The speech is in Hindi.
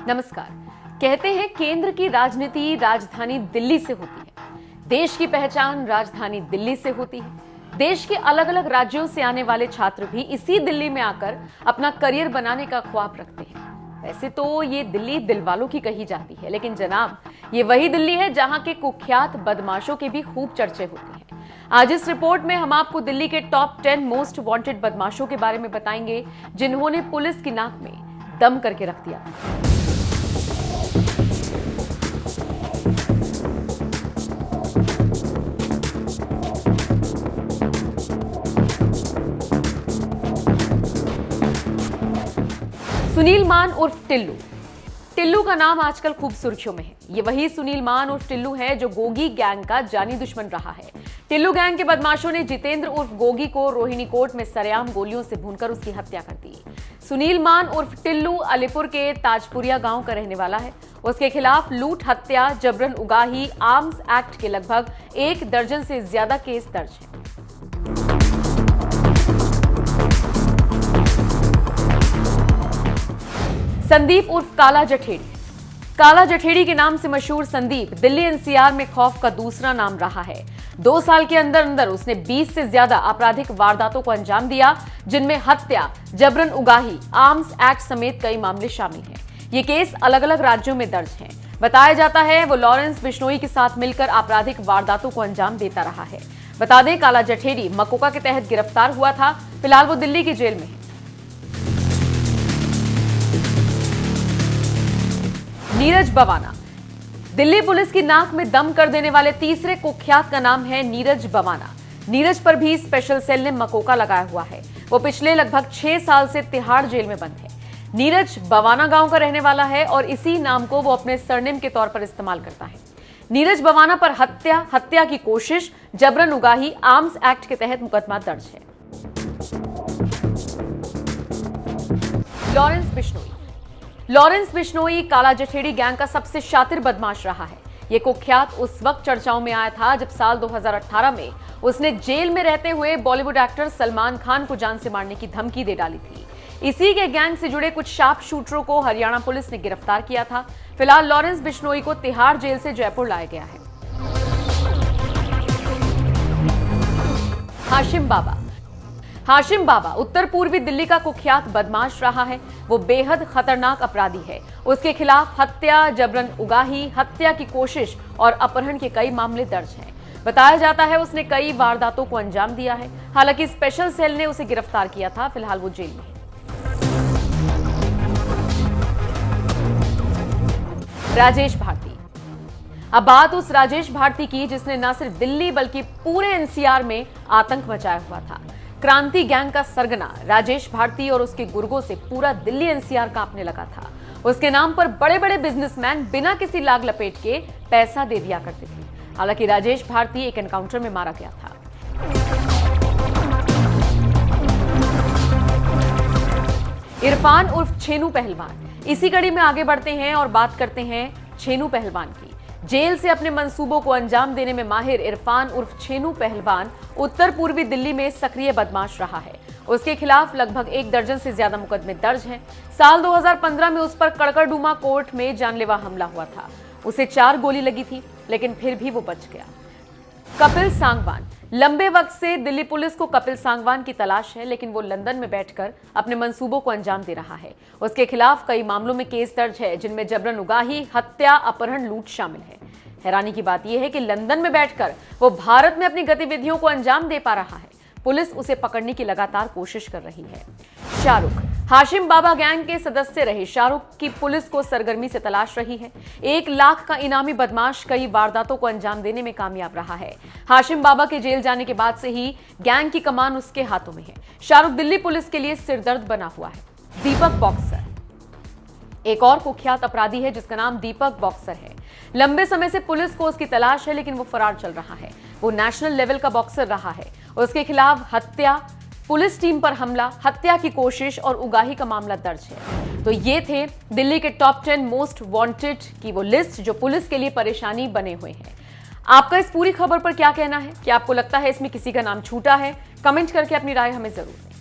नमस्कार। कहते हैं केंद्र की राजनीति राजधानी दिल्ली से होती है। देश की पहचान राजधानी दिल्ली से होती है। देश के अलग अलग राज्यों से आने वाले छात्र भी इसी दिल्ली में आकर अपना करियर बनाने का ख्वाब रखते हैं। वैसे तो ये दिल्ली दिल वालों की कही जाती है, लेकिन जनाब, ये वही दिल्ली है जहां के कुख्यात बदमाशों के भी खूब चर्चे होते हैं। आज इस रिपोर्ट में हम आपको दिल्ली के टॉप 10 मोस्ट वांटेड बदमाशों के बारे में बताएंगे, जिन्होंने पुलिस की नाक में दम करके रख दिया। सुनील मान उर्फ टिल्लू। टिल्लू का नाम आजकल खूब सुर्खियों में है। ये वही सुनील मान उर्फ टिल्लू है जो गोगी गैंग का जानी दुश्मन रहा है। टिल्लू गैंग के बदमाशों ने जितेंद्र उर्फ गोगी को रोहिणी कोट में सरेआम गोलियों से भूनकर उसकी हत्या कर दी। सुनील मान उर्फ टिल्लू अलीपुर के ताजपुरिया गांव का रहने वाला है। उसके खिलाफ लूट, हत्या, जबरन उगाही, आर्म्स एक्ट के लगभग 1 दर्जन से ज्यादा केस दर्ज है। संदीप उर्फ काला जठेड़ी। काला जठेड़ी के नाम से मशहूर संदीप दिल्ली एनसीआर में खौफ का दूसरा नाम रहा है। 2 साल के अंदर अंदर उसने 20 से ज्यादा आपराधिक वारदातों को अंजाम दिया, जिनमें हत्या, जबरन उगाही, आर्म्स एक्ट समेत कई मामले शामिल हैं। ये केस अलग अलग राज्यों में दर्ज हैं। बताया जाता है वो लॉरेंस बिश्नोई के साथ मिलकर आपराधिक वारदातों को अंजाम देता रहा है। बता दें, काला जठेड़ी मकोका के तहत गिरफ्तार हुआ था। फिलहाल वो दिल्ली की जेल में है। नीरज बवाना। दिल्ली पुलिस की नाक में दम कर देने वाले तीसरे कुख्यात का नाम है नीरज बवाना। नीरज पर भी स्पेशल सेल ने मकोका लगाया हुआ है। वो पिछले लगभग 6 साल से तिहाड़ जेल में बंद है। नीरज बवाना गांव का रहने वाला है और इसी नाम को वो अपने सरनेम के तौर पर इस्तेमाल करता है। नीरज बवाना पर हत्या की कोशिश, जबरन उगाही, आर्म्स एक्ट के तहत मुकदमा दर्ज है। लॉरेंस बिश्नोई काला जठेड़ी गैंग का सबसे शातिर बदमाश रहा है। ये कुख्यात उस वक्त चर्चाओं में आया था जब साल 2018 में उसने जेल में रहते हुए बॉलीवुड एक्टर सलमान खान को जान से मारने की धमकी दे डाली थी। इसी के गैंग से जुड़े कुछ शार्प शूटरों को हरियाणा पुलिस ने गिरफ्तार किया था। फिलहाल लॉरेंस बिश्नोई को तिहाड़ जेल से जयपुर लाया गया है। हाशिम बाबा उत्तर पूर्वी दिल्ली का कुख्यात बदमाश रहा है। वो बेहद खतरनाक अपराधी है। उसके खिलाफ हत्या, जबरन उगाही, हत्या की कोशिश और अपहरण के कई मामले दर्ज हैं। बताया जाता है उसने कई वारदातों को अंजाम दिया है। हालांकि स्पेशल सेल ने उसे गिरफ्तार किया था। फिलहाल वो जेल में है। राजेश भारती। अब बात उस राजेश भारती की जिसने न सिर्फ दिल्ली बल्कि पूरे एनसीआर में आतंक मचाया हुआ था। क्रांति गैंग का सरगना राजेश भारती और उसके गुर्गों से पूरा दिल्ली एनसीआर कांपने लगा था। उसके नाम पर बड़े बड़े बिजनेसमैन बिना किसी लाग लपेट के पैसा दे दिया करते थे। हालांकि राजेश भारती एक एनकाउंटर में मारा गया था। इरफान उर्फ छेनू पहलवान। इसी कड़ी में आगे बढ़ते हैं और बात करते हैं छेनू पहलवान की। जेल से अपने मंसूबों को अंजाम देने में माहिर इरफान उर्फ छेनू पहलवान उत्तर पूर्वी दिल्ली में सक्रिय बदमाश रहा है। उसके खिलाफ लगभग 1 दर्जन से ज्यादा मुकदमे दर्ज हैं। साल 2015 में उस पर कड़कड़डूमा कोर्ट में जानलेवा हमला हुआ था। उसे 4 गोली लगी थी, लेकिन फिर भी वो बच गया। कपिल सांगवान। लंबे वक्त से दिल्ली पुलिस को कपिल सांगवान की तलाश है, लेकिन वो लंदन में बैठकर अपने मंसूबों को अंजाम दे रहा है। उसके खिलाफ कई मामलों में केस दर्ज है, जिनमें जबरन उगाही, हत्या, अपहरण, लूट शामिल है। हैरानी की बात यह है कि लंदन में बैठकर वो भारत में अपनी गतिविधियों को अंजाम दे पा रहा है। पुलिस उसे पकड़ने की लगातार कोशिश कर रही है। शाहरुख। हाशिम बाबा गैंग के सदस्य रहे शाहरुख की पुलिस को सरगर्मी से तलाश रही है। 1 लाख का इनामी बदमाश कई वारदातों को अंजाम देने में कामयाब रहा है। हाशिम बाबा के जेल जाने के बाद से ही गैंग की कमान उसके हाथों में है। शाहरुख दिल्ली पुलिस के लिए सिरदर्द बना हुआ है। दीपक बॉक्सर। एक और कुख्यात अपराधी है जिसका नाम दीपक बॉक्सर है। लंबे समय से पुलिस को उसकी तलाश है, लेकिन वो फरार चल रहा है। वो नेशनल लेवल का बॉक्सर रहा है। उसके खिलाफ हत्या, पुलिस टीम पर हमला, हत्या की कोशिश और उगाही का मामला दर्ज है। तो ये थे दिल्ली के टॉप 10 मोस्ट वांटेड की वो लिस्ट जो पुलिस के लिए परेशानी बने हुए हैं। आपका इस पूरी खबर पर क्या कहना है? क्या आपको लगता है इसमें किसी का नाम छूटा है? कमेंट करके अपनी राय हमें जरूर दें।